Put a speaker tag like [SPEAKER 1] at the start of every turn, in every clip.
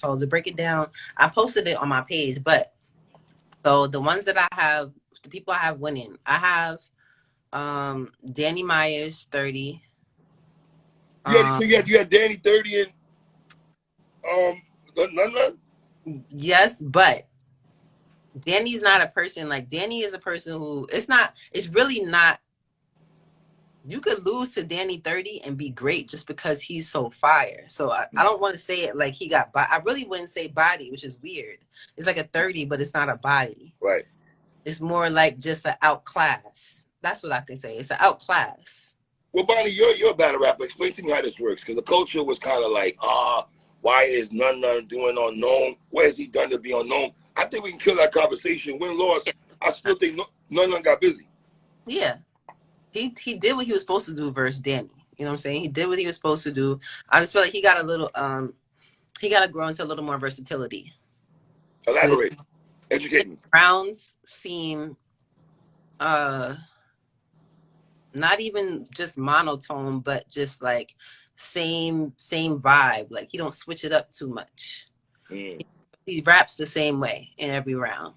[SPEAKER 1] So to break it down, I posted it on my page. But so the ones that I have, the people I have winning, I have Danny Myers 30.
[SPEAKER 2] You had Danny 30 and none.
[SPEAKER 1] Yes, but Danny's not a person like Danny is a person who it's really not. You could lose to Danny 30 and be great just because he's so fire. So I don't want to say it like he got, I really wouldn't say body, which is weird. It's like a 30, but it's not a body.
[SPEAKER 2] Right.
[SPEAKER 1] It's more like just an outclass. That's what I can say. It's an outclass.
[SPEAKER 2] Well, Bonnie, you're a battle rapper. Explain to me how this works, because the culture was kind of like, why is None doing on Nome? What has he done to be on Nome? I think we can kill that conversation. Win loss, I still think None got busy.
[SPEAKER 1] Yeah. He did what he was supposed to do versus Danny. You know what I'm saying? He did what he was supposed to do. I just feel like he got a little he got to grow into a little more versatility.
[SPEAKER 2] Elaborate. Educate me.
[SPEAKER 1] Rounds seem not even just monotone, but just like same vibe. Like he don't switch it up too much. He raps the same way in every round.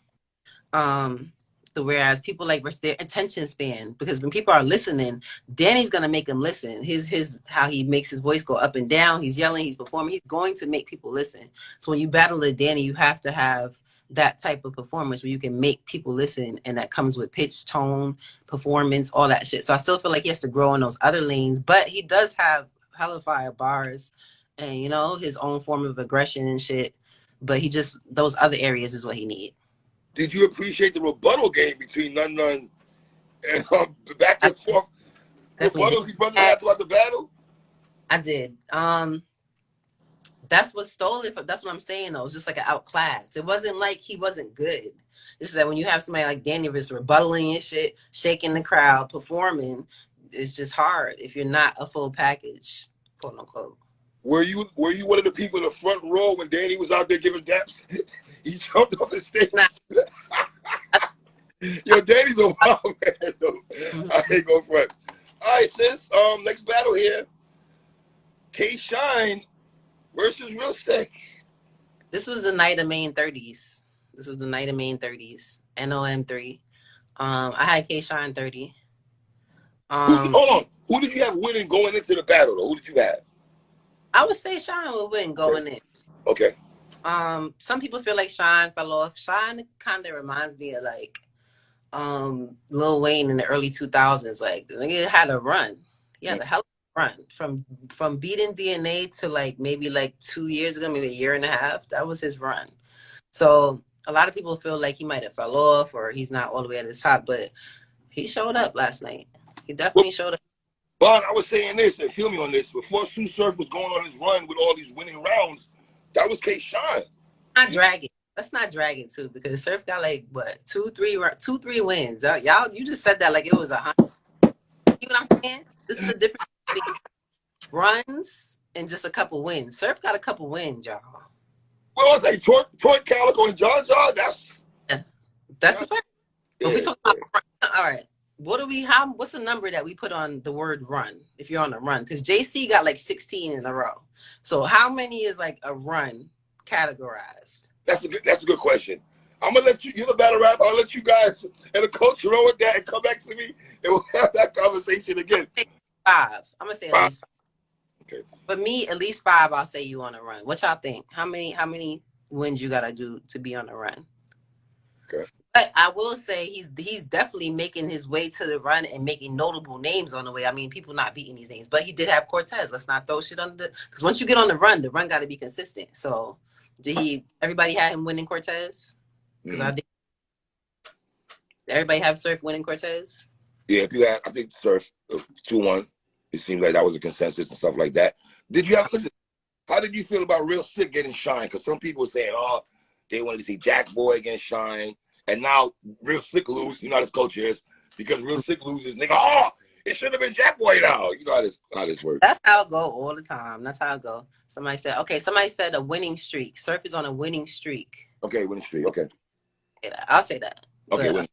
[SPEAKER 1] Whereas people like their attention span, because when people are listening, Danny's gonna make them listen. His how he makes his voice go up and down. He's yelling, he's performing. He's going to make people listen. So when you battle a Danny, you have to have that type of performance where you can make people listen, and that comes with pitch, tone, performance, all that shit. So I still feel like he has to grow in those other lanes, but he does have hella fire bars, and you know his own form of aggression and shit. But he just those other areas is what he need.
[SPEAKER 2] Did you appreciate the rebuttal game between None and back and forth rebuttals his brother had throughout the battle?
[SPEAKER 1] I did. That's what stole it. That's what I'm saying though. It's just like an outclass. It wasn't like he wasn't good. It's that when you have somebody like Daniel just rebuttaling and shit, shaking the crowd, performing, it's just hard if you're not a full package, quote unquote.
[SPEAKER 2] Were you one of the people in the front row when Danny was out there giving daps? He jumped off the stage. Nah. Yo, Danny's a wild man, though. I ain't going for it. All right, sis. Next battle here. K-Shine versus Real Sikh.
[SPEAKER 1] This was the night of main 30s. NOM 3. I had K-Shine 30.
[SPEAKER 2] Hold on. Who did you have winning going into the battle, though? Who did you have?
[SPEAKER 1] I would say Shine would win going in.
[SPEAKER 2] Okay.
[SPEAKER 1] Some people feel like Shine fell off. Shine kind of reminds me of like Lil Wayne in the early 2000s. Like the nigga had a run. He had a hell of a run from beating DNA to like maybe like 2 years ago, maybe a year and a half. That was his run. So a lot of people feel like he might have fell off or he's not all the way at the top, but he showed up last night. He definitely showed up.
[SPEAKER 2] Bon, I was saying this, and feel me on this. Before Sue Surf was going on his run with all these winning rounds, that was K-Shine.
[SPEAKER 1] Not drag it. Let's not drag it too, because Surf got like what 2-3 wins. Y'all, you just said that like it was 100. You know what I'm saying? This is the difference between runs and just a couple wins. Surf got a couple wins, y'all.
[SPEAKER 2] Well, I was like Toy Calico and John.
[SPEAKER 1] That's a fact. Yeah, but we talk about all right. What's the number that we put on the word run if you're on a run? Because JC got like 16 in a row. So how many is like a run categorized?
[SPEAKER 2] That's a good question. I'm gonna let you're the battle rap. I'll let you guys and the coach roll with that and come back to me and we'll have that conversation again.
[SPEAKER 1] 5. I'm gonna say at least 5.
[SPEAKER 2] Okay.
[SPEAKER 1] For me, at least 5. I'll say you on a run. What y'all think? How many wins you gotta do to be on a run?
[SPEAKER 2] Okay.
[SPEAKER 1] But I will say he's definitely making his way to the run and making notable names on the way. I mean, people not beating these names, but he did have Cortez. Let's not throw shit under because once you get on the run got to be consistent. So everybody had him winning Cortez? Because I did. Everybody have Surf winning Cortez?
[SPEAKER 2] Yeah, if you had, I think Surf 2-1. It seemed like that was a consensus and stuff like that. Listen, how did you feel about Real Sikh getting Shine? Because some people were saying, they wanted to see Jack Boy against Shine. And now Real Sikh lose, you know how this culture is, because Real Sikh loses, nigga, it should have been Jack Boy now. You know how this works.
[SPEAKER 1] That's how it go all the time. That's how it go. Somebody said a winning streak. Surf is on a winning streak.
[SPEAKER 2] Okay, winning streak, okay.
[SPEAKER 1] I'll say that.
[SPEAKER 2] Okay,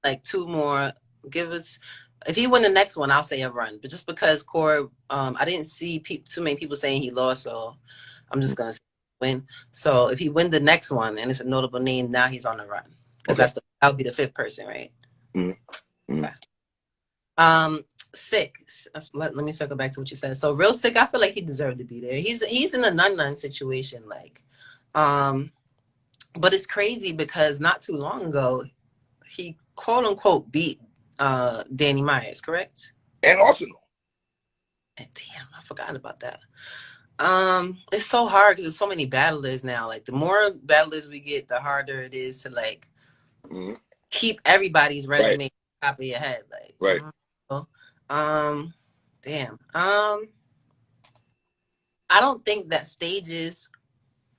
[SPEAKER 1] like 2 more. Give us, if he win the next one, I'll say a run. But just because Core, I didn't see too many people saying he lost, so I'm just going to say win. So if he win the next one and it's a notable name, now he's on the run because
[SPEAKER 2] Okay.
[SPEAKER 1] that would be the 5th person, right?
[SPEAKER 2] Mm-hmm.
[SPEAKER 1] Okay. Sikh. Let me circle back to what you said. So real Sikh, I feel like he deserved to be there. He's in a nun situation, like, but it's crazy because not too long ago he quote unquote beat Danny Myers, correct?
[SPEAKER 2] And Arsenal.
[SPEAKER 1] And damn, I forgot about that. It's so hard because there's so many battlers now. Like the more battlers we get, the harder it is to like keep everybody's resume top of your head. Like,
[SPEAKER 2] right.
[SPEAKER 1] Damn. I don't think that stages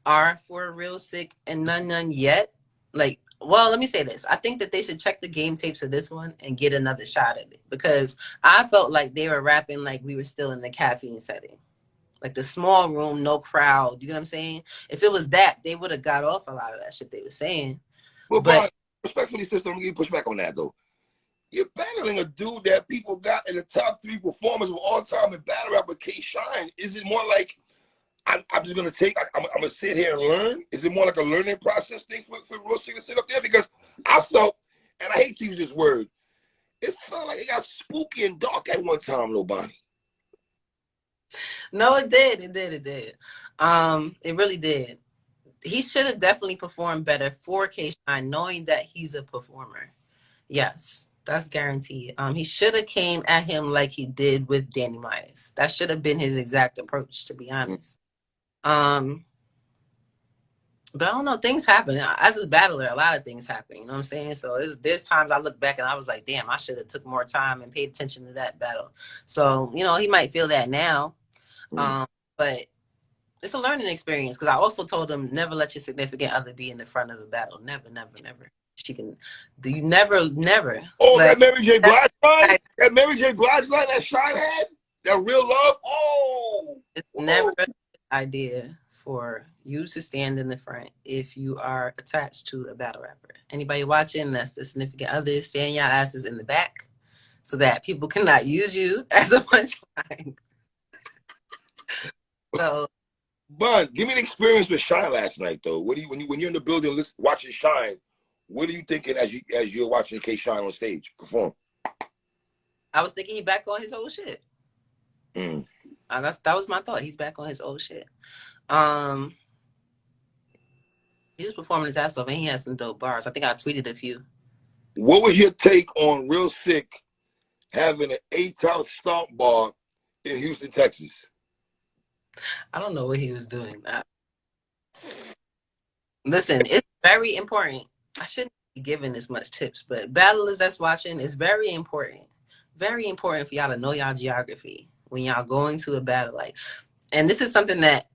[SPEAKER 1] are for real Sikh and none yet. Like, well, let me say this. I think that they should check the game tapes of this one and get another shot at it because I felt like they were rapping like we were still in the caffeine setting. Like the small room, no crowd. You know what I'm saying? If it was that, they would have got off a lot of that shit they were saying.
[SPEAKER 2] But Bond, respectfully, sister, I'm gonna push back on that though. You're battling a dude that people got in the top 3 performers of all time in battle rap with K Shine. Is it more like I'm just gonna I'm gonna sit here and learn? Is it more like a learning process thing for real Sikh to sit up there? Because I felt, and I hate to use this word, it felt like it got spooky and dark at one time, Bonnie.
[SPEAKER 1] No, it did. It really did. He should have definitely performed better for K Shine, knowing that he's a performer. Yes, that's guaranteed. He should have came at him like he did with Danny Myers. That should have been his exact approach, to be honest. But I don't know, things happen. As a battler, a lot of things happen, you know what I'm saying? So there's times I look back and I was like, damn, I should have took more time and paid attention to that battle. So, you know, he might feel that now. But it's a learning experience because I also told him never let your significant other be in the front of the battle. Never. She can do you never.
[SPEAKER 2] Oh, like, that Mary J. Blige line? That Mary J. Blige line that Shine had? That real love? Oh!
[SPEAKER 1] It's never an idea for you to stand in the front if you are attached to a battle rapper. Anybody watching that's the significant other, stand your asses in the back so that people cannot use you as a punchline. So,
[SPEAKER 2] Bun, give me an experience with Shine last night, though. What do you when you're in the building watching Shine? What are you thinking as you're watching K Shine on stage perform?
[SPEAKER 1] I was thinking he back on his old shit. That was my thought. He's back on his old shit. He was performing his ass off, and he had some dope bars. I think I tweeted a few.
[SPEAKER 2] What was your take on Real Sikh having an 8-house stomp bar in Houston, Texas?
[SPEAKER 1] I don't know what he was doing. Listen, it's very important. I shouldn't be giving this much tips, but battlers that's watching, it's very important. Very important for y'all to know y'all geography when y'all going to a battle. Like, and this is something that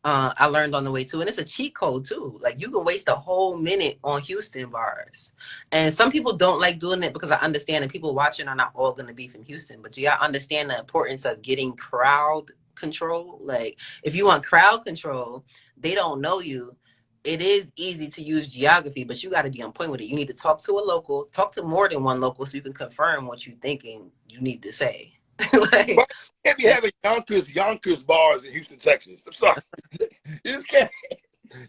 [SPEAKER 1] I learned on the way too, and it's a cheat code too. Like you can waste a whole minute on Houston bars, and some people don't like doing it because I understand that people watching are not all going to be from Houston. But do y'all understand the importance of getting crowd control? Like if you want crowd control, they don't know you. It is easy to use geography, but you got to be on point with it. You need to talk to a local, talk to more than one local, so you can confirm what you're thinking you need to say. Like,
[SPEAKER 2] but you can't be having Yonkers bars in Houston, Texas. I'm sorry. You just can't.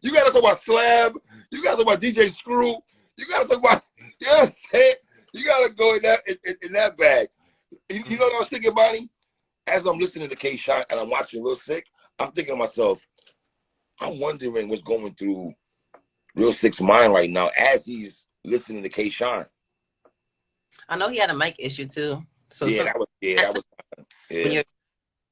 [SPEAKER 2] You got to talk about Slab. You got to talk about DJ Screw. You got to talk about, you know what I'm saying? You got to go in that bag. You know what I was thinking, Bonnie? As I'm listening to K Shine and I'm watching Real Sikh, I'm thinking to myself, I'm wondering what's going through Real Sikh's mind right now as he's listening to K Shine.
[SPEAKER 1] I know he had a mic issue too. So
[SPEAKER 2] that was
[SPEAKER 1] when you're a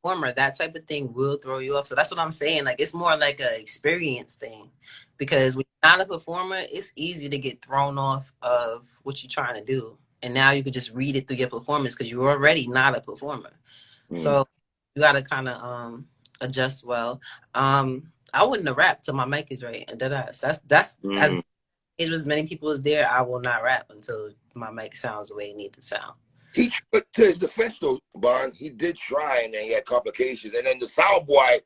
[SPEAKER 1] performer, that type of thing will throw you off. So that's what I'm saying. Like it's more like an experience thing, because when you're not a performer, it's easy to get thrown off of what you're trying to do, and now you could just read it through your performance because you're already not a performer. So you got to kind of adjust well. I wouldn't have rapped till my mic is right, and that's as many people as there. I will not rap until my mic sounds the way it needs to sound.
[SPEAKER 2] But to his defense though, Bond, he did try, and then he had complications. And then the sound boy,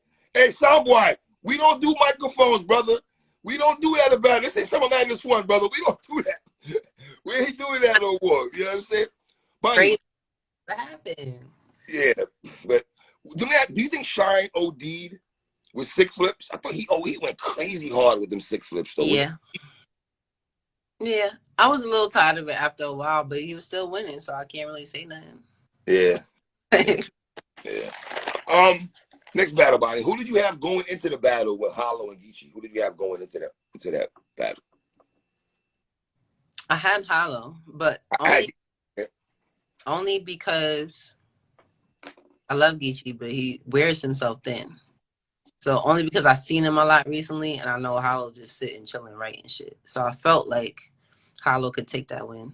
[SPEAKER 2] we don't do microphones, brother. We don't do that about it. This ain't some of this one, brother. We don't do that. We ain't doing that no more. You know what I'm saying? Bonnie,
[SPEAKER 1] what happened?
[SPEAKER 2] Yeah, but do you think Shine OD'd with Sikh flips. I thought he went crazy hard with them Sikh flips. So
[SPEAKER 1] yeah. Yeah. I was a little tired of it after a while, but he was still winning, so I can't really say nothing.
[SPEAKER 2] Yeah. Yeah. Next battle, Bonnie. Who did you have going into the battle with Hollow and Geechi? Who did you have going into that battle?
[SPEAKER 1] I had Hollow, but only because I love Geechi, but he wears himself thin. So only because I've seen him a lot recently, and I know Hollow just sitting, chilling, writing shit. So I felt like Hollow could take that win.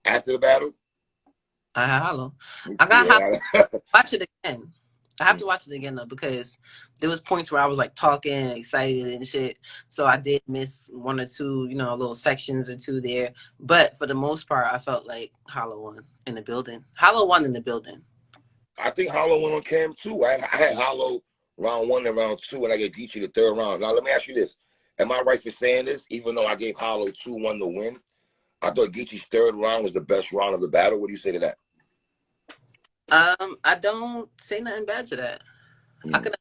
[SPEAKER 2] After the battle?
[SPEAKER 1] I had Hollow. I got Hollow. Watch it again. I have to watch it again though, because there was points where I was like talking, excited and shit. So I did miss one or two, you know, little sections or two there. But for the most part, I felt like Hollow won in the building. Hollow won in the building.
[SPEAKER 2] I think Hollow won on cam too. I had Hollow round 1 and round 2, and I gave Geechi the 3rd round. Now let me ask you this: am I right for saying this? Even though I gave Hollow 2-1 to win, I thought Geechi's 3rd round was the best round of the battle. What do you say to that?
[SPEAKER 1] I don't say nothing bad to that. I could.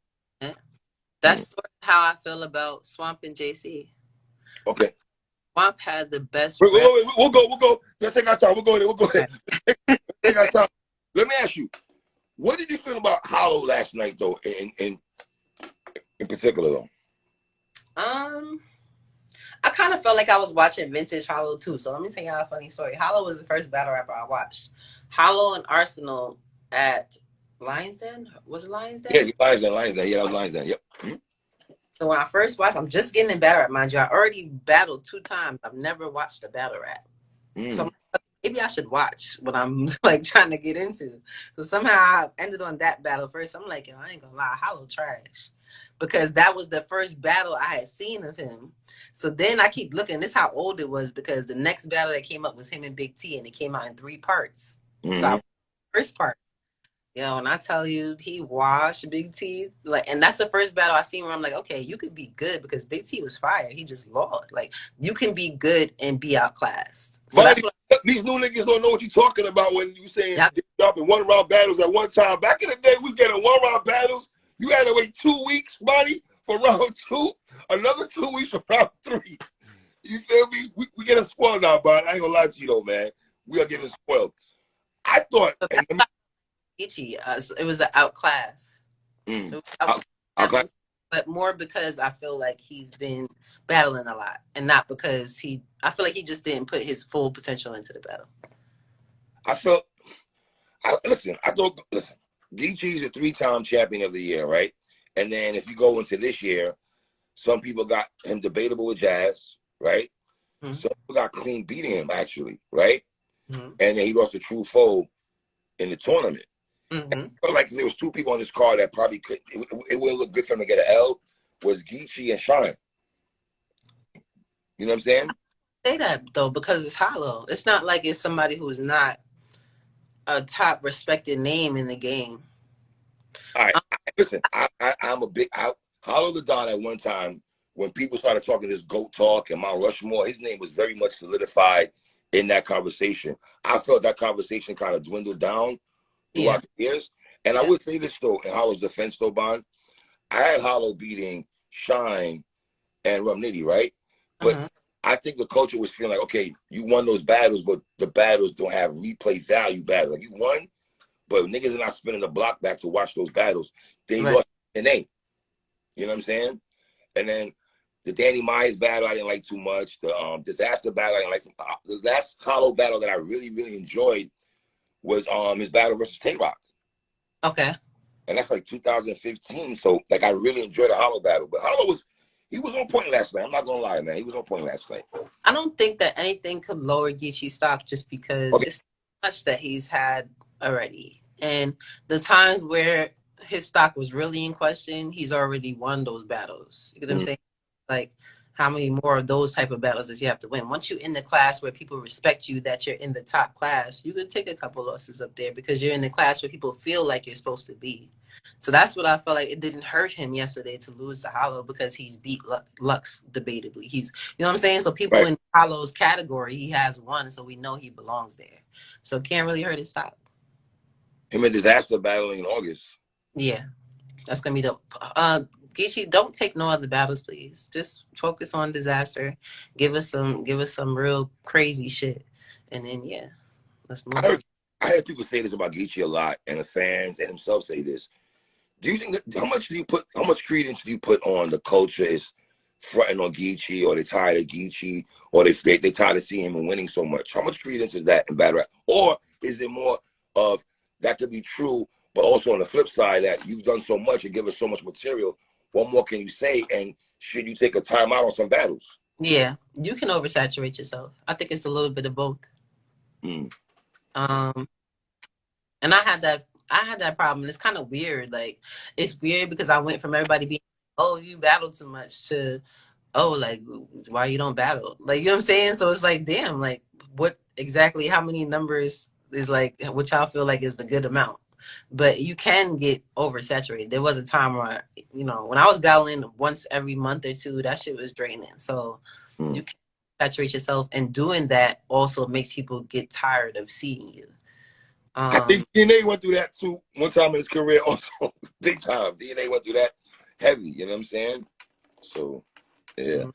[SPEAKER 1] That's sort of how I feel about Swamp and JC.
[SPEAKER 2] Okay.
[SPEAKER 1] Swamp had the best.
[SPEAKER 2] We'll go. Let's take our time. We'll go there. Take our time. Let me ask you, what did you feel about Hollow last night, though? In particular, though.
[SPEAKER 1] I kind of felt like I was watching vintage Hollow too. So let me tell y'all a funny story. Hollow was the first battle rapper I watched. Hollow and Arsenal at Lions Den. Was it Lions Den?
[SPEAKER 2] Yes, Lions Den. Yeah, that was Lions Den. Yep. Mm-hmm.
[SPEAKER 1] So when I first watched, I'm just getting in battle rap, mind you. I already battled 2 times. I've never watched a battle rap. So I'm like, maybe I should watch what I'm like trying to get into. So somehow I ended on that battle first. I'm like, yo, I ain't gonna lie, Hollow trash. Because that was the first battle I had seen of him. So then I keep looking. This is how old it was, because the next battle that came up was him and Big T, and it came out in 3 parts. So first part. Yo, and I tell you, he washed Big T. Like, and that's the first battle I seen where I'm like, okay, you could be good, because Big T was fire. He just lost. Like, you can be good and be outclassed. So that's what
[SPEAKER 2] these new niggas don't know what you're talking about when you saying dropping 1-round battles at one time. Back in the day, we getting 1-round battles. You had to wait 2 weeks, buddy, for round 2. Another 2 weeks for round 3. You feel me? We getting spoiled now, bud. I ain't gonna lie to you though, man. We are getting spoiled. I thought.
[SPEAKER 1] Geechi, it was an outclass.
[SPEAKER 2] Outclass.
[SPEAKER 1] But more because I feel like he's been battling a lot, and not because I feel like he just didn't put his full potential into the battle.
[SPEAKER 2] Listen, Geechi's a 3-time champion of the year, right? And then if you go into this year, some people got him debatable with Jazz, right? Some people got clean beating him, actually, right? And then he lost to True Foe in the tournament. I felt like there was 2 people on this card that probably could. It wouldn't look good for him to get an L. Was Geechi and Shine. You know what I'm saying?
[SPEAKER 1] I say that though because it's Hollow. It's not like it's somebody who is not a top respected name in the game.
[SPEAKER 2] All right, listen. I'm a big Hollow the Don. At one time, when people started talking this GOAT talk and Mount Rushmore, his name was very much solidified in that conversation. I felt that conversation kind of dwindled down throughout the years. And I would say this though, in Hollow's defense though, Bond, I had Hollow beating Shine and Rum Nitty, right? But I think the culture was feeling like, okay, you won those battles, but the battles don't have replay value battles. Like, you won, but niggas are not spinning the block back to watch those battles. They lost an A. You know what I'm saying? And then the Danny Myers battle I didn't like too much. The Disaster battle I didn't like. The last Hollow battle that I really, really enjoyed was his battle versus Tay Roc.
[SPEAKER 1] Okay.
[SPEAKER 2] And that's like 2015. So like I really enjoyed the Hollow battle. But Hollow he was on point last night. I'm not gonna lie, man. He was on point last night.
[SPEAKER 1] I don't think that anything could lower Geechi's stock just because it's so much that he's had already. And the times where his stock was really in question, he's already won those battles. You know what I'm saying? Like, how many more of those type of battles does he have to win? Once you're in the class where people respect you, that you're in the top class, you could take a couple losses up there because you're in the class where people feel like you're supposed to be. So that's what I felt like. It didn't hurt him yesterday to lose to Hollow because he's beat Lux debatably. You know what I'm saying? So people in Hollow's category, he has won, so we know he belongs there. So it can't really hurt his stock.
[SPEAKER 2] Him and Disaster battling in August.
[SPEAKER 1] Yeah. That's gonna be the Geechi, don't take no other battles, please. Just focus on disaster. Give us some real crazy shit. And then yeah, let's move on.
[SPEAKER 2] I heard people say this about Geechi a lot, and the fans and himself say this. Do you think that, how much credence do you put on the culture is fronting on Geechi, or they tired of Geechi, or they tired of seeing him winning so much? How much credence is that in battle rap? Or is it more of that could be true, but also on the flip side that you've done so much and given so much material, what more can you say, and should you take a time out on some battles?
[SPEAKER 1] Yeah, you can oversaturate yourself. I think it's a little bit of both.
[SPEAKER 2] Mm.
[SPEAKER 1] And I had that problem. It's kind of weird. Like, it's weird because I went from everybody being, oh, you battle too much, to, oh, like, why you don't battle? Like, you know what I'm saying? So it's like, damn, like, what exactly, how many numbers is like, what y'all feel like is the good amount? But you can get oversaturated. There was a time where, you know, when I was battling once every month or two, that shit was draining. So you can saturate yourself, and doing that also makes people get tired of seeing you.
[SPEAKER 2] I think DNA went through that too one time in his career also. Big time. DNA went through that heavy, you know what I'm saying? So, yeah.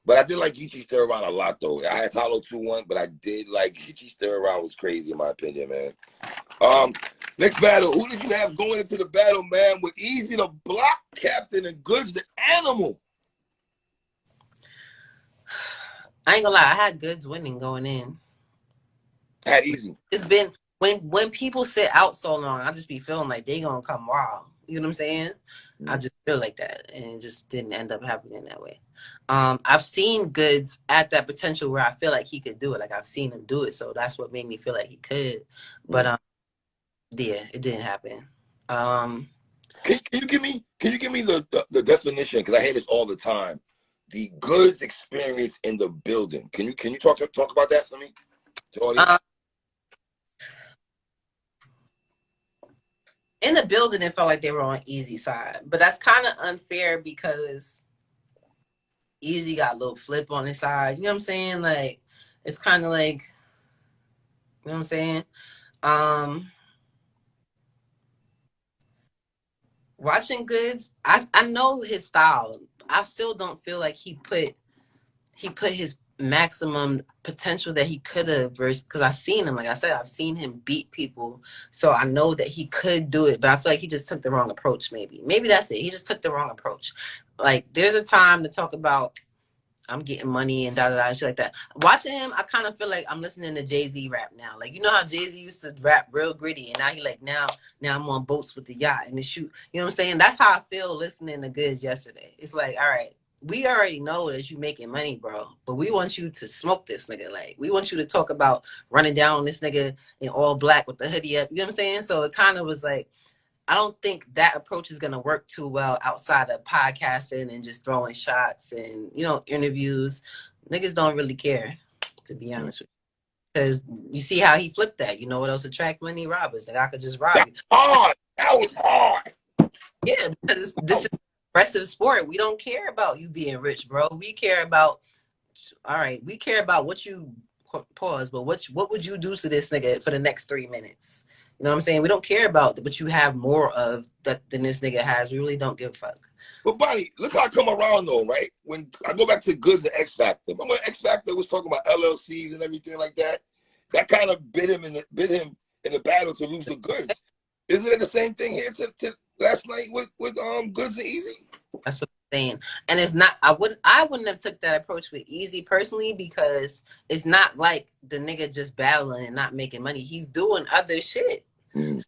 [SPEAKER 2] But I did like Geechi's third round a lot, though. I had Hollow 2-1, but I did like Geechi's third round was crazy, in my opinion, man. Next battle, who did you have going into the battle, man, with Eazy the block captain and Goodz the animal?
[SPEAKER 1] I ain't gonna lie, I had Goodz winning going in.
[SPEAKER 2] I had Eazy.
[SPEAKER 1] It's been, when people sit out so long, I just be feeling like they gonna come raw. You know what I'm saying? I just feel like that, and it just didn't end up happening that way. I've seen Goodz at that potential where I feel like he could do it. Like, I've seen him do it, so that's what made me feel like he could. But yeah, it didn't happen.
[SPEAKER 2] Can you give me the definition? Because I hear this all the time. The Goodz experience in the building. Can you talk about that for me? To audience?
[SPEAKER 1] In the building, it felt like they were on Eazy side, but that's kind of unfair because Eazy got a little flip on his side. You know what I'm saying? Like, it's kind of like, you know what I'm saying? Watching Goodz, I know his style. I still don't feel like he put his maximum potential that he could have, versus, because I've seen him, like I said, I've seen him beat people, so I know that he could do it, but I feel like he just took the wrong approach. Maybe that's it. He just took the wrong approach. Like, there's a time to talk about I'm getting money and da-da-da and shit like that. Watching him, I kind of feel like I'm listening to Jay-Z rap now. Like, you know how Jay-Z used to rap real gritty, and now he like, now I'm on boats with the yacht and the shoot. You know what I'm saying? That's how I feel listening to Goodz yesterday. It's like, all right, we already know that you making money, bro, but we want you to smoke this nigga. Like, we want you to talk about running down on this nigga in all black with the hoodie up. You know what I'm saying? So it kind of was like, I don't think that approach is going to work too well outside of podcasting and just throwing shots and, you know, interviews. Niggas don't really care, to be honest with you. Because you see how he flipped that. You know what else attract money? Robbers. Like, I could just rob you.
[SPEAKER 2] Hard. That was hard.
[SPEAKER 1] Yeah, because this is aggressive sport. We don't care about you being rich, bro. We care about, all right, we care about what you, pause, but what would you do to this nigga for the next 3 minutes? You know what I'm saying? We don't care about what you have more of that than this nigga has. We really don't give a fuck.
[SPEAKER 2] But Bonnie, look how I come around though, right? When I go back to Goodz and X Factor, remember when X Factor was talking about LLCs and everything like that? That kind of bit him in the battle to lose the Goodz. Isn't it the same thing here to last night with Goodz and Eazy?
[SPEAKER 1] That's what I'm saying. And it's not, I wouldn't have took that approach with Eazy personally, because it's not like the nigga just battling and not making money. He's doing other shit. So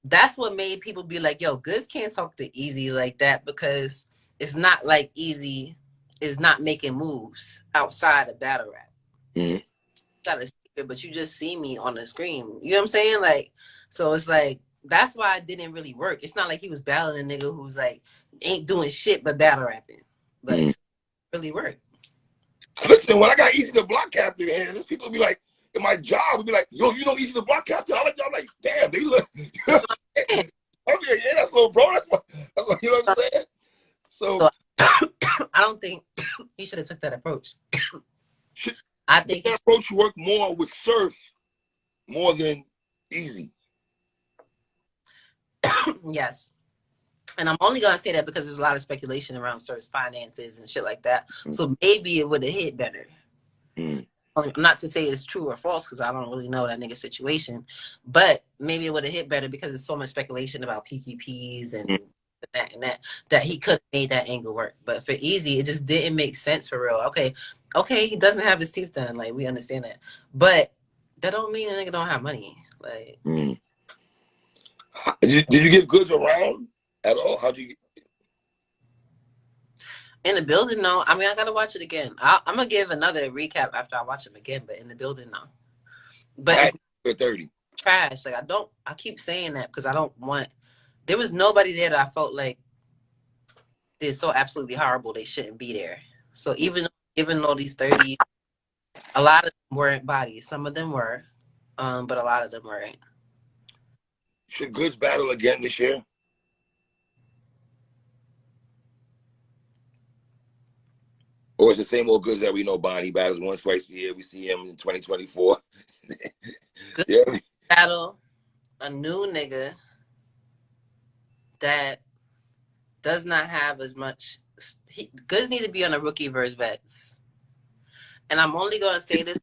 [SPEAKER 1] that's what made people be like, yo, Goodz can't talk to Eazy like that, because it's not like Eazy is not making moves outside of battle rap. Got a secret, but you just see me on the screen. You know what I'm saying? Like, so it's like, that's why it didn't really work. It's not like he was battling a nigga who's like, ain't doing shit but battle rapping. Like, it really work.
[SPEAKER 2] Listen, when I got Eazy the block captain in here, there's people be like, in my job, would be like, yo, you know Eazy the block captain? I'm like, damn, they look. I'm like, yeah, that's little bro. That's what, you know what I'm saying? So
[SPEAKER 1] I don't think he should have took that approach. I think
[SPEAKER 2] that approach worked more with Surf more than Eazy.
[SPEAKER 1] Yes. And I'm only gonna say that because there's a lot of speculation around Sir's finances and shit like that.
[SPEAKER 2] Mm.
[SPEAKER 1] So maybe it would have hit better.
[SPEAKER 2] Mm.
[SPEAKER 1] Not to say it's true or false because I don't really know that nigga situation, but maybe it would have hit better because there's so much speculation about PPPs and
[SPEAKER 2] Mm.
[SPEAKER 1] that he could have made that angle work. But for Eazy, it just didn't make sense for real. Okay, he doesn't have his teeth done, like we understand that, but that don't mean a nigga don't have money. Like,
[SPEAKER 2] did you get Goodz around at all? How'd you?
[SPEAKER 1] In the building, no. I mean, I gotta watch it again. I'm gonna give another recap after I watch him again. But in the building, no. But it's
[SPEAKER 2] For 30.
[SPEAKER 1] trash. Like I keep saying that because I don't want. There was nobody there that I felt like did so absolutely horrible they shouldn't be there. So even though these 30, a lot of them weren't bodies. Some of them were, but a lot of them weren't.
[SPEAKER 2] Should Goodz battle again this year? Or is the same old Goodz that we know, Bond? He battles once, twice a year. We see him in 2024.
[SPEAKER 1] Good
[SPEAKER 2] Yeah.
[SPEAKER 1] battle a new nigga that does not have as much. Goodz need to be on a rookie versus vets. And I'm only gonna say this.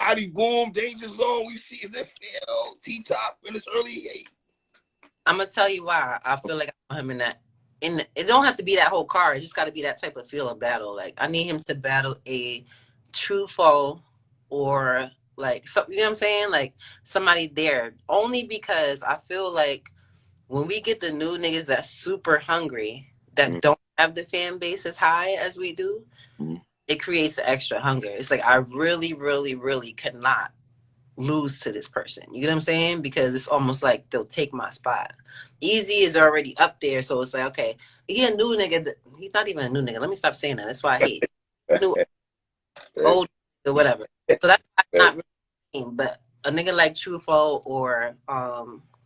[SPEAKER 2] Adi Boom, Danger Zone. We see is it fair T-Top in his early age.
[SPEAKER 1] I'm gonna tell you why I feel like I want him in that. It don't have to be that whole card. It just got to be that type of feel of battle. Like I need him to battle a true foe or like something. You know what I'm saying? Like somebody there. Only because I feel like when we get the new niggas that's super hungry that don't have the fan base as high as we do, it creates an extra hunger. It's like I really, really, really cannot lose to this person. You know what I'm saying? Because it's almost like they'll take my spot. Eazy is already up there, so it's like, okay, he a new nigga. He's not even a new nigga. Let me stop saying that. That's why I hate new old or whatever. So that's not really, but a nigga like Trufo or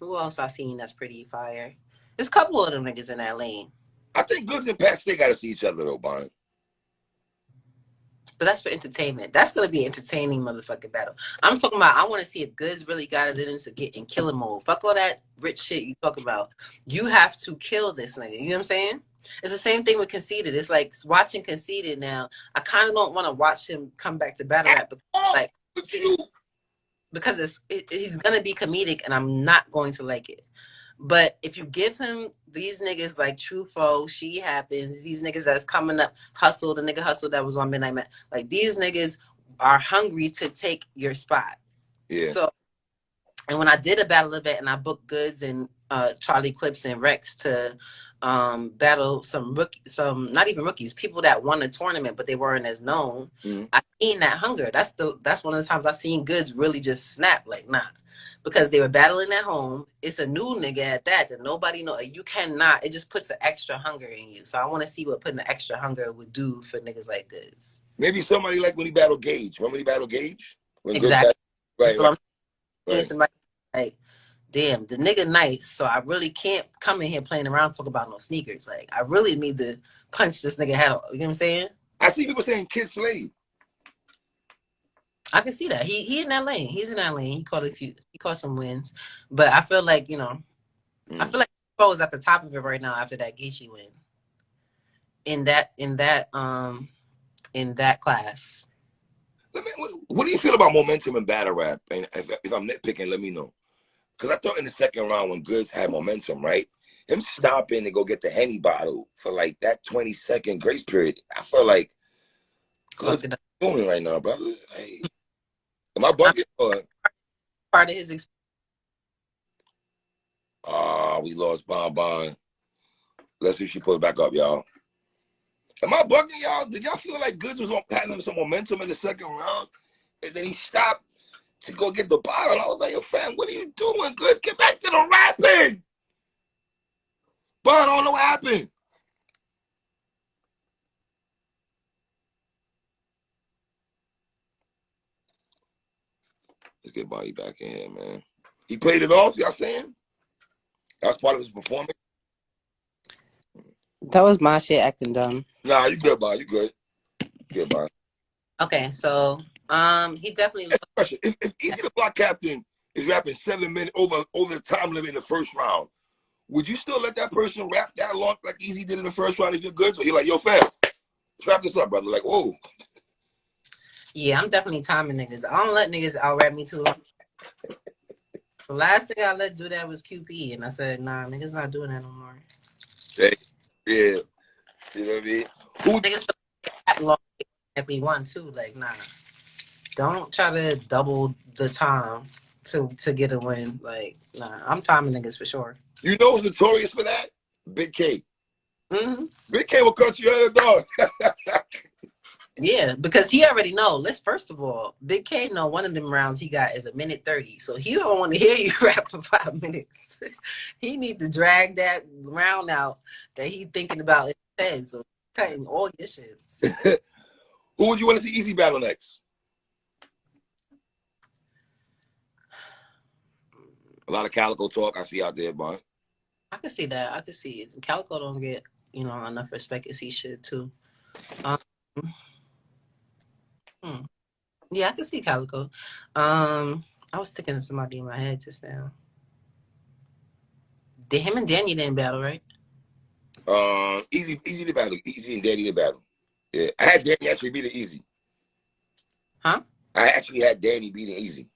[SPEAKER 1] who else I seen that's pretty fire. There's a couple of them niggas in that lane.
[SPEAKER 2] I think Goodz and Pat they gotta see each other though, Bond.
[SPEAKER 1] But that's for entertainment. That's gonna be an entertaining motherfucking battle. I'm talking about. I want to see if Goodz really got it in him to get in killing mode. Fuck all that rich shit you talk about. You have to kill this nigga. You know what I'm saying? It's the same thing with Conceited. It's like watching Conceited now. I kind of don't want to watch him come back to battle rap because he's gonna be comedic, and I'm not going to like it. But if you give him these niggas like True Foe, She Happens, these niggas that's coming up, Hustle, the nigga Hustle that was on Midnight Man, like these niggas are hungry to take your spot.
[SPEAKER 2] Yeah.
[SPEAKER 1] So, and when I did a battle event and I booked Goodz and Charlie Clips and Rex to battle some not even rookies, people that won a tournament but they weren't as known. I seen that hunger. That's one of the times I seen Goodz really just snap like nah. Because they were battling at home. It's a new nigga at that nobody know. You cannot. It just puts an extra hunger in you. So I want to see what putting the extra hunger would do for niggas like Goodz.
[SPEAKER 2] Maybe somebody like when he battled Gage. Remember when he battled Gage?
[SPEAKER 1] Exactly.
[SPEAKER 2] Right.
[SPEAKER 1] So I'm saying somebody like, damn, the nigga nice. So I really can't come in here playing around talk about no sneakers. Like I really need to punch this nigga head. You know what I'm saying?
[SPEAKER 2] I see people saying Kid Slave.
[SPEAKER 1] I can see that. He in that lane. He's in that lane. He caught some wins. But I feel like, I feel like Pro is at the top of it right now after that Geechi win. In that class.
[SPEAKER 2] What do you feel about momentum in battle rap? And if I'm nitpicking, let me know. Because I thought in the second round when Goodz had momentum, right? Him stopping to go get the Henny bottle for like that 20-second grace period, I feel like Goodz doing right now, brother. Like, am I bugging?
[SPEAKER 1] Part of his experience.
[SPEAKER 2] We lost Bon. Let's see if she pulls back up, y'all. Am I bugging y'all? Did y'all feel like Goodz was having some momentum in the second round? And then he stopped to go get the bottle. I was like, yo, fam, what are you doing? Goodz, get back to the rapping. Bon, I don't know what happened. Let's get Body back in here, man. He played it off, y'all saying? That was part of his performance?
[SPEAKER 1] That was my shit acting dumb.
[SPEAKER 2] Nah, you good, Body. You good. Good, Body.
[SPEAKER 1] Okay, so he definitely
[SPEAKER 2] if Eazy the Block Captain is rapping 7 minutes over the time limit in the first round, would you still let that person rap that long like Eazy did in the first round if you're good? So you're like, yo, fam, let's wrap this up, brother. Like, whoa.
[SPEAKER 1] Yeah, I'm definitely timing niggas. I don't let niggas out rap me too long. The last thing I let do that was QP, and I said, nah, niggas not doing that no more.
[SPEAKER 2] Hey, yeah. You know what I mean?
[SPEAKER 1] Niggas feel like long exactly one too. Like, nah. Don't try to double the time to get a win. Like, nah, I'm timing niggas for sure.
[SPEAKER 2] You know who's notorious for that? Big K.
[SPEAKER 1] Mm-hmm.
[SPEAKER 2] Big K will cut you out, dog.
[SPEAKER 1] Yeah, because he already know. Let's first of all, Big K know one of them rounds he got is a minute 30. So he don't want to hear you rap for 5 minutes. He need to drag that round out that he thinking about in his head. So cutting all your shits.
[SPEAKER 2] Who would you want to see Eazy battle next? A lot of Calico talk I see out there, but
[SPEAKER 1] I can see that. I can see it. Calico don't get, enough respect as he should too. Yeah, I can see Calico. I was thinking of somebody in my head just now. Did him and Danny didn't battle, right?
[SPEAKER 2] Eazy the battle. Eazy and Danny the battle. Yeah, I had Danny actually beating Eazy.
[SPEAKER 1] Huh?
[SPEAKER 2] I actually had Danny beating Eazy.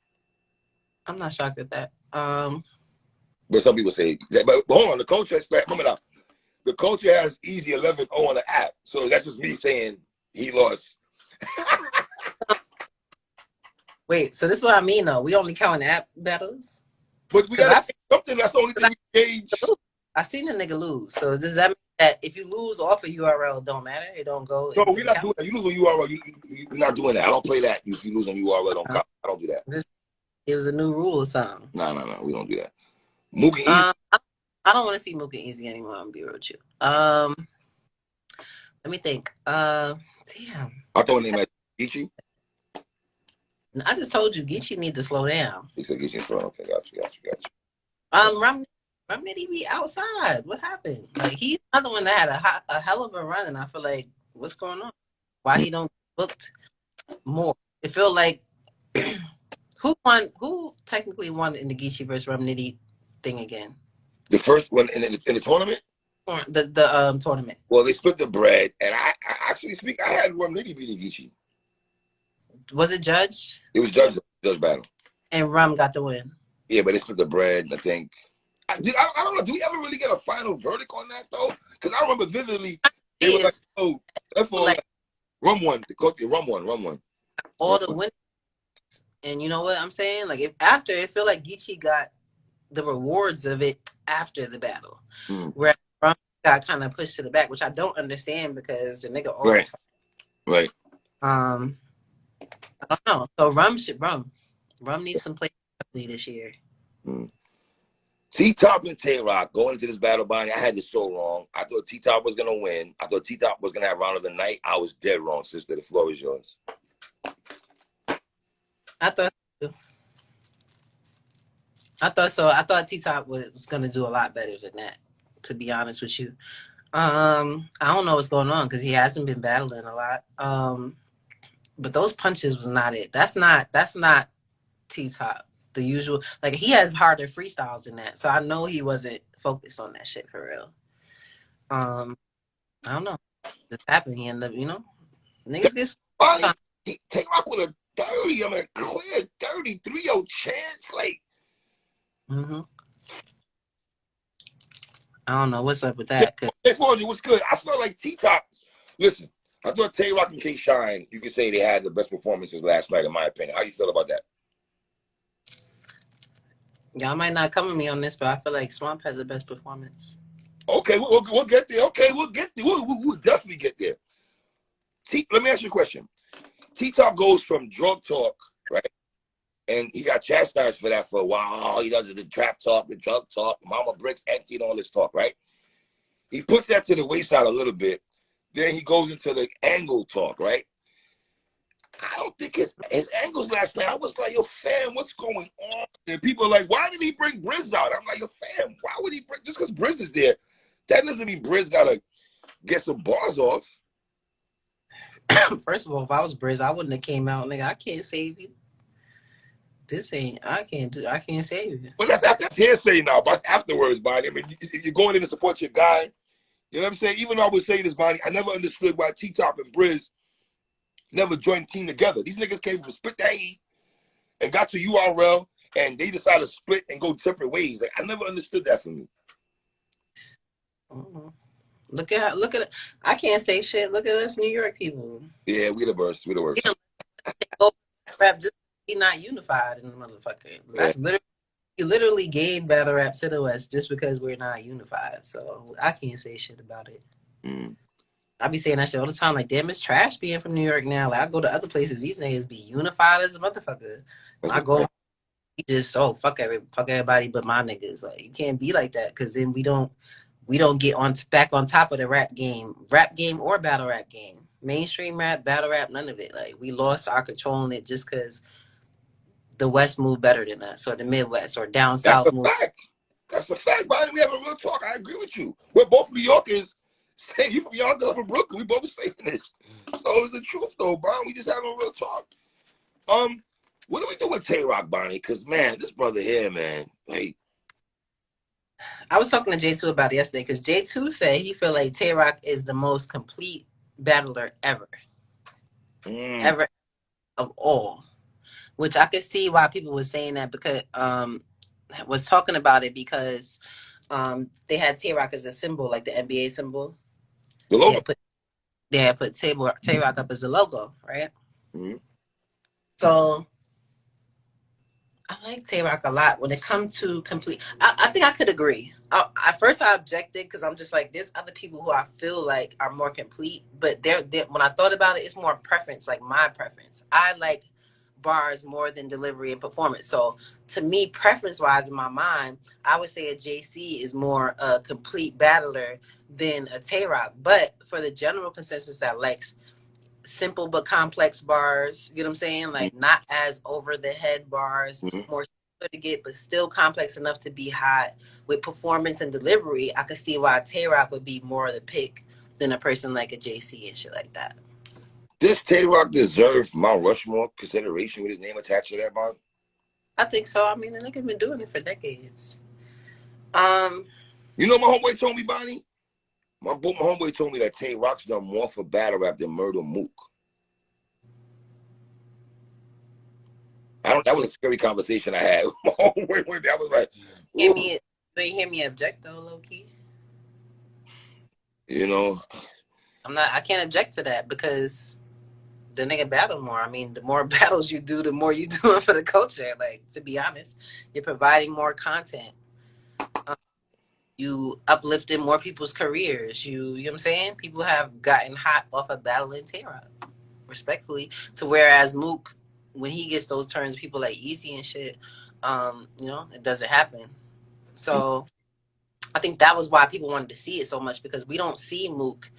[SPEAKER 1] I'm not shocked at that.
[SPEAKER 2] But some people say that. But hold on, the coach has remember now. The coach has Eazy 11-0 on the app, so that's just me saying he lost.
[SPEAKER 1] Wait, so this is what I mean though. We only count app battles.
[SPEAKER 2] But we got something. That's the only thing we gauge.
[SPEAKER 1] I seen the nigga lose. So does that mean that if you lose off a URL, it don't matter? It don't go.
[SPEAKER 2] No, we're not doing that. You lose on URL. You're not doing that. I don't play that. If you lose on URL, don't count. I don't do that.
[SPEAKER 1] It was a new rule or something.
[SPEAKER 2] No. We don't do that. Mook and Eazy.
[SPEAKER 1] I don't want to see Mook and Eazy anymore. I'm be real with you. Let me think. Damn.
[SPEAKER 2] I thought name at Geechi.
[SPEAKER 1] I just told you Geechi need to slow down.
[SPEAKER 2] He said Geechi slow. Okay, got you.
[SPEAKER 1] Romney be outside. What happened? Like he's another one that had a hell of a run, and I feel like what's going on? Why he don't booked more? It feel like who won? Who technically won in the Geechi versus Romney thing again?
[SPEAKER 2] The first one in the tournament.
[SPEAKER 1] The tournament.
[SPEAKER 2] Well, they split the bread, and I actually I had Romney beating Geechi.
[SPEAKER 1] Was it judge?
[SPEAKER 2] It was judge battle.
[SPEAKER 1] And Rum got the win.
[SPEAKER 2] Yeah, but they split the bread, and I think I don't know. Do we ever really get a final verdict on that though? Because I remember vividly they were like, "Oh, that's all." Like, Rum won. The coach, Rum won.
[SPEAKER 1] All the winners, and you know what I'm saying? Like after, it feel like Geechi got the rewards of it after the battle, where Rum got kind of pushed to the back, which I don't understand because the nigga always
[SPEAKER 2] right.
[SPEAKER 1] I don't know. So Rum needs some play this year.
[SPEAKER 2] T-Top and Tay Roc going into this battle, Bonnie. I had this so wrong. I thought T-Top was gonna win. I thought T-Top was gonna have round of the night. I was dead wrong, sister. The floor is yours.
[SPEAKER 1] I thought so. I thought T-Top was gonna do a lot better than that, to be honest with you. I don't know what's going on because he hasn't been battling a lot. But those punches was not it. That's not T-Top. The usual, like he has harder freestyles than that. So I know he wasn't focused on that shit for real. I don't know. This happened. He ended up, niggas get
[SPEAKER 2] Tay Roc with a 30. I mean, clear 30, 3-0 chance. Like,
[SPEAKER 1] I don't know what's up with that.
[SPEAKER 2] Hey, Forgy, what's good? I felt like T-Top. Listen, I thought Tay Roc and K Shine, you could say they had the best performances last night, in my opinion. How you feel about that?
[SPEAKER 1] Y'all might not come with me on this, but I feel like Swamp had the best performance.
[SPEAKER 2] Okay, we'll get there. Okay, we'll get there. We'll definitely get there. Let me ask you a question. T-Top goes from drug talk, right? And he got chastised for that for a while. He does the trap talk, the drug talk, Mama Bricks empty and all this talk, right? He puts that to the wayside a little bit. Then he goes into the angle talk, right? I don't think his angles last night. I was like, yo, fam, what's going on? And people are like, why did he bring Briz out? I'm like, yo, fam, why would he bring, just because Briz is there, that doesn't mean Briz got to get some bars off.
[SPEAKER 1] First of all, if I was Briz, I wouldn't have came out, nigga. I can't save you. this ain't. I can't save you.
[SPEAKER 2] But that's hearsay now. But afterwards, Bonnie. I mean, you're going in to support your guy. You know what I'm saying? Even though I would say this, Bonnie, I never understood why T-Top and Briz never joined team together. These niggas came from Split That Heat and got to URL, and they decided to split and go separate ways. Like, I never understood that for me.
[SPEAKER 1] Look at it. I can't say shit. Look at us, New York people.
[SPEAKER 2] Yeah, we the worst. We the worst.
[SPEAKER 1] Rap just be not unified in the motherfucker. That's literally gave battle rap to the West just because we're not unified. So I can't say shit about it. I be saying that shit all the time. Like, damn, it's trash being from New York now. Like, I go to other places, these niggas be unified as a motherfucker. I go, just fuck everybody but my niggas. Like, you can't be like that because then we don't get back on top of the rap game or battle rap game. Mainstream rap, battle rap, none of it. Like, we lost our control in it just because the West moved better than us, or the Midwest, or down south.
[SPEAKER 2] That's a fact, Bonnie. We have a real talk. I agree with you. We're both New Yorkers. Say you from Yonkers, I'm from Brooklyn. We both saying this. So it's the truth, though, Bonnie. We just having a real talk. What do we do with Tay Roc, Bonnie? Because, man, this brother here, man, like,
[SPEAKER 1] I was talking to J2 about it yesterday because J2 said he feel like Tay Roc is the most complete battler ever. Ever of all. Which I could see why people were saying that because was talking about it because they had Tay Roc as a symbol, like the NBA symbol.
[SPEAKER 2] The logo.
[SPEAKER 1] They had put Tay Roc up as a logo, right? So I like Tay Roc a lot when it comes to complete. I think I could agree. At first I objected because I'm just like, there's other people who I feel like are more complete, but they're when I thought about it, it's more preference, like my preference. I like bars more than delivery and performance. So to me, preference wise in my mind, I would say a JC is more a complete battler than a Tay Roc. But for the general consensus that likes simple but complex bars, you know what I'm saying? Like not as over the head bars, more to get, but still complex enough to be hot with performance and delivery. I could see why Tay Roc would be more of the pick than a person like a JC and shit like that.
[SPEAKER 2] Does Tay Roc deserve Mount Rushmore consideration with his name attached to that, Bond?
[SPEAKER 1] I think so. I mean, the nigga's been doing it for decades.
[SPEAKER 2] You know my homeboy told me, Bonnie? My homeboy told me that Tay Roc's done more for battle rap than Murder Mook. That was a scary conversation I had with my homeboy one day. I was like,
[SPEAKER 1] you ain't hear me object though, low key.
[SPEAKER 2] You know,
[SPEAKER 1] I can't object to that because the nigga battle more. I mean, the more battles you do, the more you do it for the culture. Like, to be honest, you're providing more content. You uplifted more people's careers. You know what I'm saying? People have gotten hot off of battling Tay Roc, respectfully. To whereas Mook, when he gets those turns, people like Eazy and shit, you know, it doesn't happen. So I think that was why people wanted to see it so much, because we don't see Mook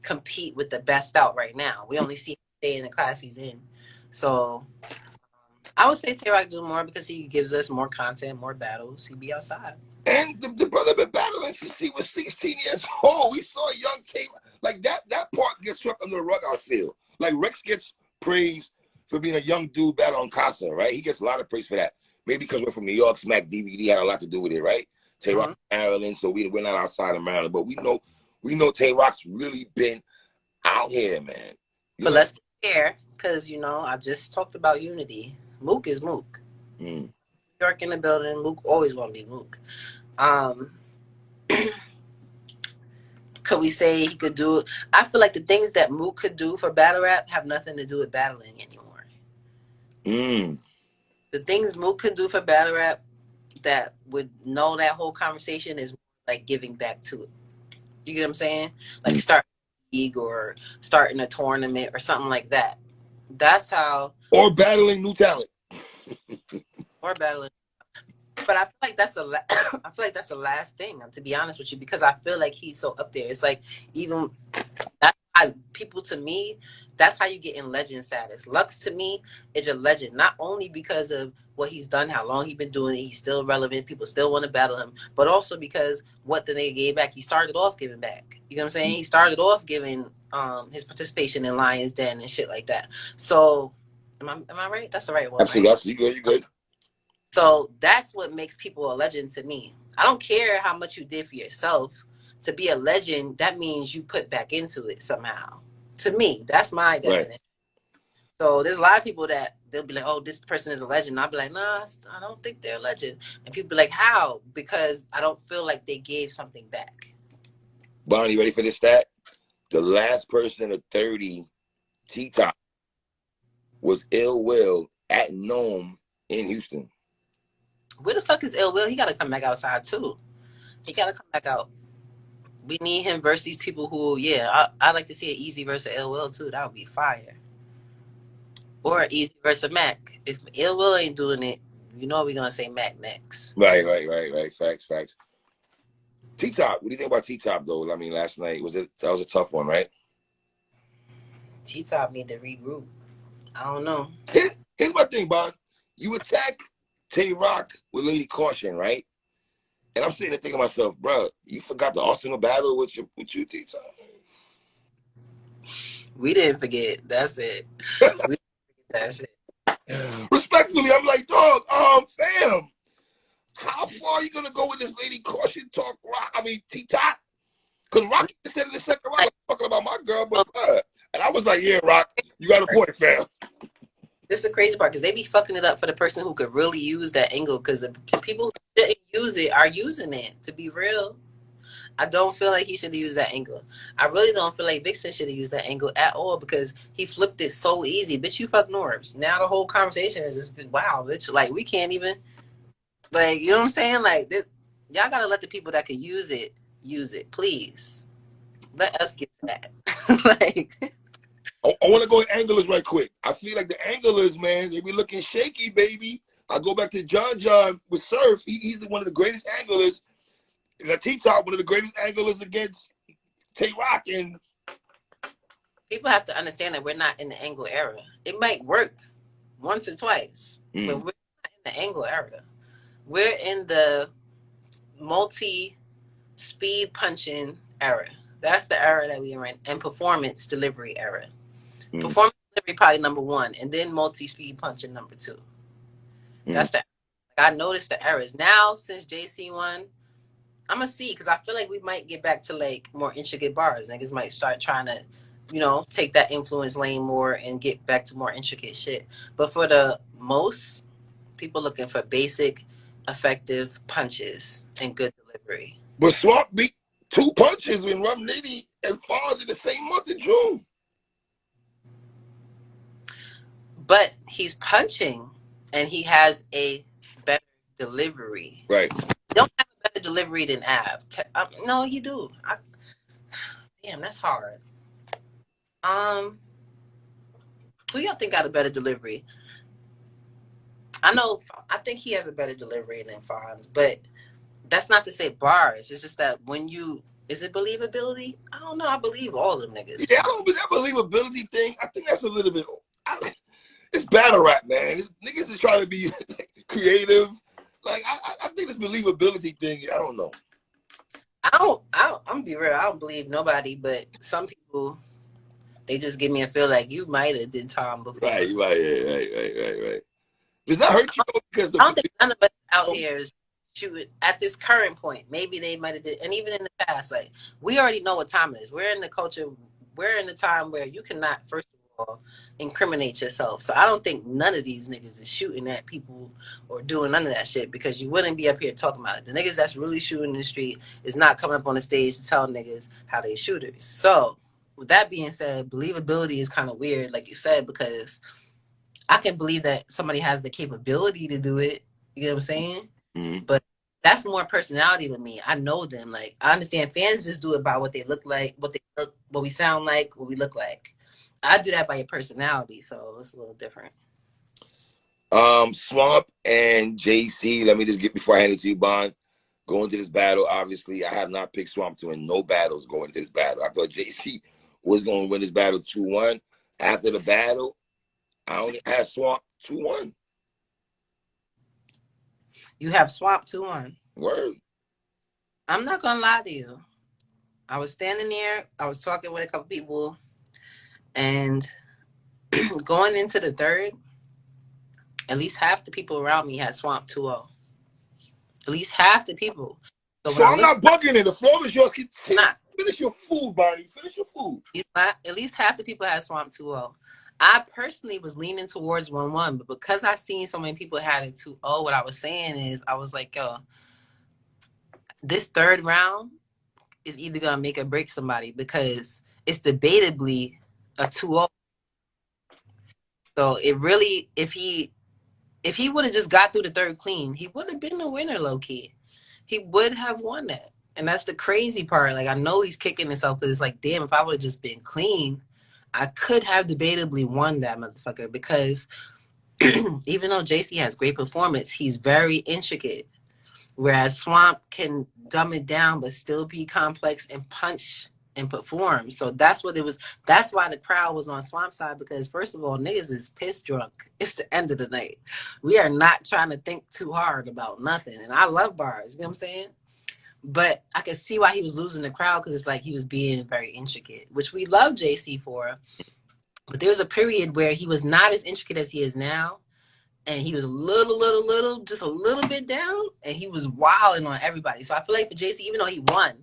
[SPEAKER 1] compete with the best out right now. We only see him stay in the class he's in. So I would say Tay Roc do more because he gives us more content, more battles. He'd be outside.
[SPEAKER 2] And the brother been battling since he was 16 years old. We saw a young Tay Roc. Like, that part gets swept under the rug, I feel. Like, Rex gets praised for being a young dude battling Casa, right? He gets a lot of praise for that. Maybe because we're from New York, Smack DVD had a lot to do with it, right? Tay Roc, Maryland, so we're not outside of Maryland. But we know Tay Roc's really been out here, man.
[SPEAKER 1] But let's get there, because, you know, I just talked about unity. Mook is Mook. New York in the building. Mook always want to be Mook. Could we say he could do it? I feel like the things that Mook could do for battle rap have nothing to do with battling anymore. The things Mook could do for battle rap that would know that whole conversation is like giving back to it. You get what I'm saying? Like start a league or starting a tournament or something like that. That's how.
[SPEAKER 2] Or battling new talent.
[SPEAKER 1] Or battling. But I feel like that's the last thing, to be honest with you, because I feel like he's so up there. It's like, even that's how people, to me, that's how you get in legend status. Lux, to me, is a legend, not only because of what he's done, how long he's been doing it, he's still relevant, people still want to battle him, but also because what the nigga gave back. He started off giving back. You know what I'm saying? He started off giving his participation in Lions Den and shit like that. So Am I right? That's the right one,
[SPEAKER 2] Absolutely.
[SPEAKER 1] right?
[SPEAKER 2] You good. You good.
[SPEAKER 1] So that's what makes people a legend to me. I don't care how much you did for yourself. To be a legend, that means you put back into it somehow. To me, that's my
[SPEAKER 2] Right.
[SPEAKER 1] definition. So there's a lot of people that they'll be like, "Oh, this person is a legend." I'll be like, "Nah, I don't think they're a legend." And people be like, "How?" Because I don't feel like they gave something back.
[SPEAKER 2] Bonnie, you ready for this stat? The last person of 30 T-Top was Ill Will at Nome in Houston.
[SPEAKER 1] Where the fuck is Ill Will? He got to come back outside too. He got to come back out. We need him versus these people who, yeah, I like to see an Eazy versus Ill Will too. That would be fire. Or Eazy versus Mac. If Ill Will ain't doing it, you know we're gonna say Mac next.
[SPEAKER 2] Right. Facts. T-Top, what do you think about T-Top though? I mean, last night that was a tough one, right?
[SPEAKER 1] T-Top need to regroup. I don't know.
[SPEAKER 2] Here's my thing, Bond. You attack Tay Roc with Lady Caution, right? And I'm sitting there thinking to myself, bro, you forgot the Arsenal battle with you T-Top.
[SPEAKER 1] We didn't forget. That's it. We didn't forget that shit.
[SPEAKER 2] Respectfully, I'm like, dog, fam, how far are you gonna go with this Lady Caution talk? I mean, T-Top, because Rock said in the second round, I'm talking about my girl, but and I was like, yeah, Rock, you got a point, fam.
[SPEAKER 1] This is the crazy part because they be fucking it up for the person who could really use that angle because the people who shouldn't use it are using it. To be real, I don't feel like he should have used that angle. I really don't feel like Vixen should have used that angle at all because he flipped it so easy. Bitch, you fuck Norbs. Now the whole conversation is just wow, bitch. Like we can't even, like, you know what I'm saying? Like this, y'all gotta let the people that could use it, please. Let us get to that. Like.
[SPEAKER 2] I want to go with anglers right quick. I feel like the anglers, man, they be looking shaky, baby. I go back to John with Surf. He's one of the greatest anglers. The T-Top, one of the greatest anglers against Tay Roc. And
[SPEAKER 1] people have to understand that we're not in the angle era. It might work once or twice, but we're not in the angle era. We're in the multi-speed punching era. That's the era that we're in, and performance delivery era. Performance delivery probably number one, and then multi-speed punching number two. That's the. I noticed the errors now since JC won. I'm gonna see because I feel like we might get back to like more intricate bars. Niggas might start trying to, take that influence lane more and get back to more intricate shit. But for the most people looking for basic, effective punches and good delivery.
[SPEAKER 2] But Swamp beat 2 punches when Rum Nitty and Fonz in the same month of June.
[SPEAKER 1] But he's punching and he has a better delivery.
[SPEAKER 2] Right.
[SPEAKER 1] You don't have a better delivery than Av. No, you do. Damn, that's hard. Who y'all think got a better delivery? I think he has a better delivery than Fonz, but that's not to say bars. It's just that is it believability? I don't know. I believe all of them niggas.
[SPEAKER 2] Yeah, I don't believe that believability thing. I think that's a little bit. It's battle rap, man. Niggas is trying to be creative. Like I think this believability thing. I don't know.
[SPEAKER 1] I'm gonna be real. I don't believe nobody, but some people, they just give me a feel like you might have did Tom before.
[SPEAKER 2] Right. Does that hurt you? Because
[SPEAKER 1] I don't think none of us out here is shooting at this current point. Maybe they might have did, and even in the past, like we already know what time it is. We're in the culture. We're in the time where you cannot, first of all, incriminate yourself. So I don't think none of these niggas is shooting at people or doing none of that shit because you wouldn't be up here talking about it. The niggas that's really shooting in the street is not coming up on the stage to tell niggas how they shooters. So with that being said, believability is kind of weird, like you said, because I can believe that somebody has the capability to do it. You know what I'm saying?
[SPEAKER 2] Mm-hmm.
[SPEAKER 1] But that's more personality with me. I know them. Like I understand fans just do it by what they look like, what we sound like, what we look like. I do that by your personality, so it's a little different.
[SPEAKER 2] Swamp and JC. Let me just get before I hand it to you, Bond. Going to this battle, obviously, I have not picked Swamp to win no battles going into this battle. I thought JC was going to win this battle 2-1. After the battle, I only had Swamp 2-1.
[SPEAKER 1] You have Swamp 2-1.
[SPEAKER 2] Word.
[SPEAKER 1] I'm not gonna lie to you. I was standing there. I was talking with a couple people, and going into the third, At least half the people around me had Swamp 2-0. At least half the people.
[SPEAKER 2] So I'm not bugging it. The floor is yours. Finish your food, Barney. Finish your food.
[SPEAKER 1] At least half the people had Swamp 2-0. I personally was leaning towards 1-1, but because I seen so many people had it 2-0, what I was saying is I was like, yo, this third round is either gonna make or break somebody because it's debatably a 2-0. So it really, if he would have just got through the third clean, he would have been the winner, low key. He would have won that. And that's the crazy part. Like, I know he's kicking himself because it's like, damn, if I would have just been clean, I could have debatably won that motherfucker because even though JC has great performance, he's very intricate. Whereas Swamp can dumb it down but still be complex and punch and perform. So that's what it was. That's why the crowd was on Swamp's side, because first of all, niggas is piss drunk. It's the end of the night. We are not trying to think too hard about nothing. And I love bars, you know what I'm saying? But I could see why he was losing the crowd, because it's like he was being very intricate, which we love JC for. But there was a period where he was not as intricate as he is now. And he was just a little bit down. And he was wilding on everybody. So I feel like for JC, even though he won,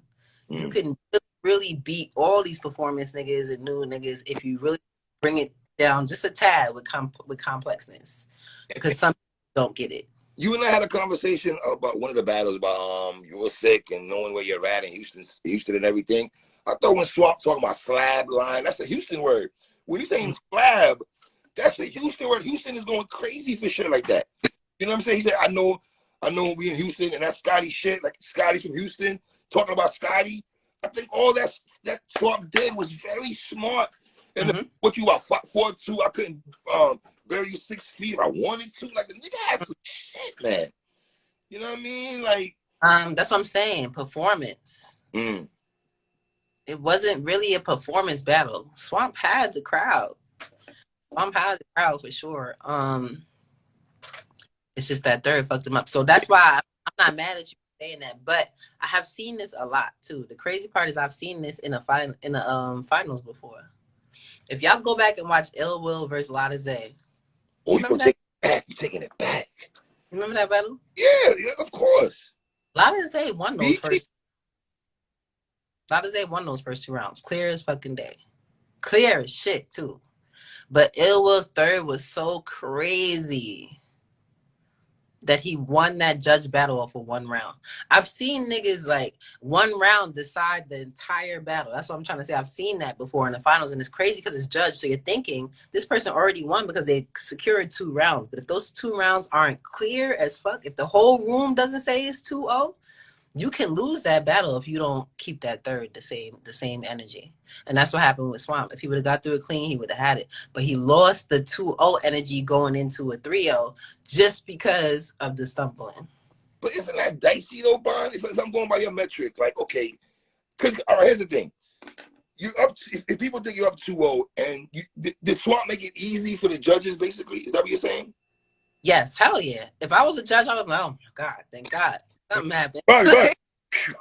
[SPEAKER 1] you can really beat all these performance niggas and new niggas if you really bring it down just a tad with complexness. Because some people don't get it.
[SPEAKER 2] You and I had a conversation about one of the battles about you were sick and knowing where you're at in Houston and everything. I thought when Swamp talking about slab line, that's a Houston word. When he's saying slab, that's a Houston word. Houston is going crazy for shit like that. You know what I'm saying? He said, I know we in Houston and that's Scotty shit, like Scotty from Houston, talking about Scotty. I think all that Swamp did was very smart. And what you about 4'2", I couldn't bury you 6 feet if I wanted to. Like, the nigga had some shit, man. You know what I mean? Like,
[SPEAKER 1] that's what I'm saying. Performance. It wasn't really a performance battle. Swamp had the crowd. Swamp had the crowd for sure. It's just that third fucked him up. So that's why I'm not mad at you for saying that. But I have seen this a lot too. The crazy part is I've seen this in the finals before. If y'all go back and watch Ill Will versus Lotta Zay.
[SPEAKER 2] Oh, you're taking it back.
[SPEAKER 1] You remember that battle?
[SPEAKER 2] Yeah, of course.
[SPEAKER 1] Lotta Zay won those first. Lotta Zay won those first 2 rounds. Clear as fucking day. Clear as shit too. But Ill Will's third was so crazy that he won that judge battle off of 1 round. I've seen niggas like 1 round decide the entire battle. That's what I'm trying to say. I've seen that before in the finals, and it's crazy because it's judged. So you're thinking this person already won because they secured 2 rounds. But if those 2 rounds aren't clear as fuck, if the whole room doesn't say it's 2-0, you can lose that battle if you don't keep that third the same energy. And that's what happened with Swamp. If he would have got through it clean, he would have had it. But he lost the 2-0 energy going into a 3-0 just because of the stumbling.
[SPEAKER 2] But isn't that dicey though, Bond? If I'm going by your metric, like, okay, because all right, here's the thing. You up if people think you're up 2-0, and did Swamp make it easy for the judges, basically? Is that what you're saying?
[SPEAKER 1] Yes, hell yeah. If I was a judge, I would be like, oh my God, thank God. Something happened.
[SPEAKER 2] Right.
[SPEAKER 1] You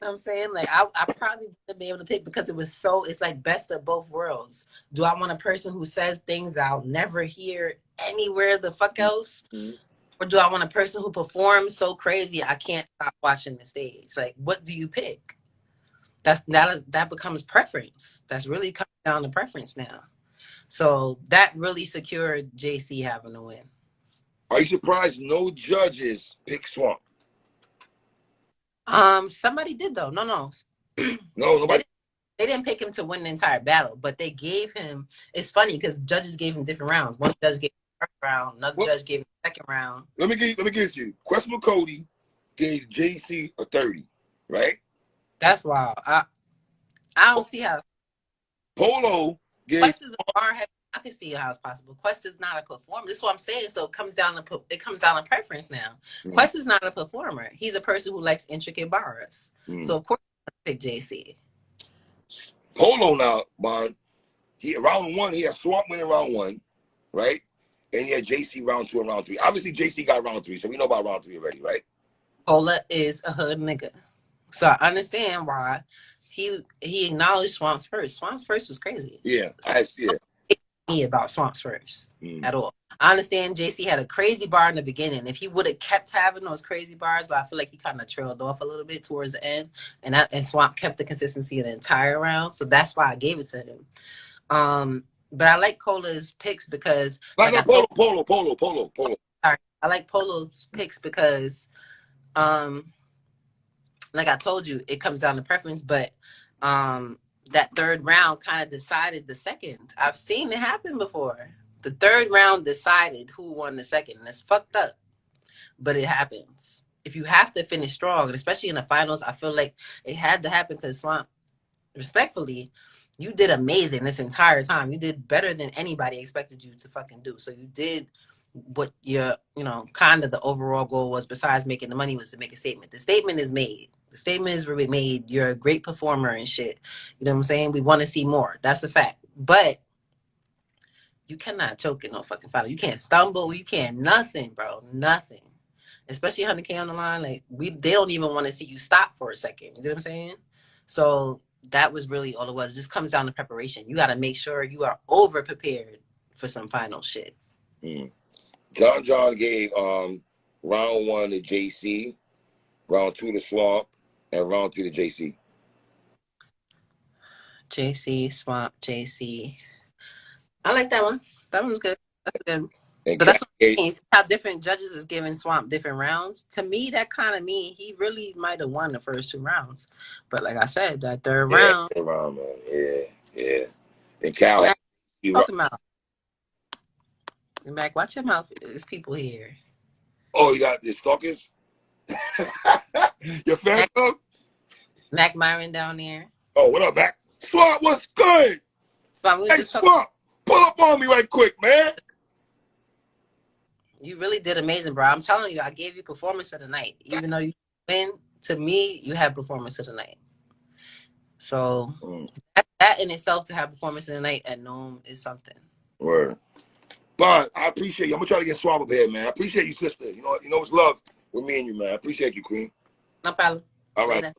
[SPEAKER 1] know what I'm saying? Like, I probably wouldn't be able to pick because it's like best of both worlds. Do I want a person who says things I'll never hear anywhere the fuck else? Or do I want a person who performs so crazy I can't stop watching the stage? Like, what do you pick? That becomes preference. That's really coming down to preference now. So that really secured JC having to win.
[SPEAKER 2] Are you surprised no judges pick Swamp?
[SPEAKER 1] Somebody did though. No,
[SPEAKER 2] no, nobody.
[SPEAKER 1] They didn't pick him to win the entire battle, but they gave him. It's funny because judges gave him different rounds. One judge gave him the first round, another judge gave him the second round.
[SPEAKER 2] Let me give it to you. Questionable Cody gave JC a 30, right?
[SPEAKER 1] That's wild. I don't see how.
[SPEAKER 2] Polo gave.
[SPEAKER 1] Quest is a bar heavy. I can see how it's possible. Quest is not a performer. This is what I'm saying. So it comes down to preference now. Quest is not a performer. He's a person who likes intricate bars. So of course I'm gonna pick JC.
[SPEAKER 2] Polo now, Bond. Round 1, he had Swamp winning round 1, right? And he had JC round 2 and round 3. Obviously JC got round 3, so we know about round 3 already, right?
[SPEAKER 1] Polo is a hood nigga. So I understand why he acknowledged Swamp's first. Swamp's first was crazy.
[SPEAKER 2] Yeah, I see it.
[SPEAKER 1] me about Swamp's verse at all. I understand JC had a crazy bar in the beginning. If he would have kept having those crazy bars, but I feel like he kind of trailed off a little bit towards the end, and Swamp kept the consistency of the entire round, so that's why I gave it to him. But I like Cola's picks because
[SPEAKER 2] Polo.
[SPEAKER 1] Sorry, I like Polo's picks because like I told you, it comes down to preference, but that third round kind of decided the second. I've seen it happen before. The third round decided who won the second. And it's fucked up, but it happens. If you have to finish strong, and especially in the finals, I feel like it had to happen because Swamp, respectfully, you did amazing this entire time. You did better than anybody expected you to fucking do. So you did what your, kind of the overall goal was, besides making the money, was to make a statement. The statement is made. The statement is made. You're a great performer and shit. You know what I'm saying? We want to see more. That's a fact. But you cannot choke in no fucking final. You can't stumble. You can't nothing, bro. Nothing. Especially 100K on the line. Like, they don't even want to see you stop for a second. You know what I'm saying? So that was really all it was. It just comes down to preparation. You got to make sure you are over prepared for some final shit.
[SPEAKER 2] John gave round 1 to JC, round 2 to Swamp, and round 3 to JC.
[SPEAKER 1] JC, Swamp, JC. I like that one. That one's good. That's good.
[SPEAKER 2] And
[SPEAKER 1] but that's what I mean. How different judges is giving Swamp different rounds. To me, that kind of mean he really might have won the first 2 rounds. But like I said, that third round.
[SPEAKER 2] Third round, man. Yeah. And Cal had
[SPEAKER 1] talking about. Mac, watch your mouth. There's people here.
[SPEAKER 2] Oh, you got the stalkers? Your fan club?
[SPEAKER 1] Mac Myron down there.
[SPEAKER 2] Oh, what up, Mac? Swamp, what's good?
[SPEAKER 1] Swamp,
[SPEAKER 2] hey, Swamp, pull up on me right quick, man.
[SPEAKER 1] You really did amazing, bro. I'm telling you, I gave you performance of the night. Even though you win, to me, you had performance of the night. So that in itself, to have performance of the night at Nome is something.
[SPEAKER 2] Word. Bond, I appreciate you. I'm gonna try to get Swamp up here, man. I appreciate you, sister. You know it's love with me and you, man. I appreciate you, Queen.
[SPEAKER 1] No problem.
[SPEAKER 2] All right.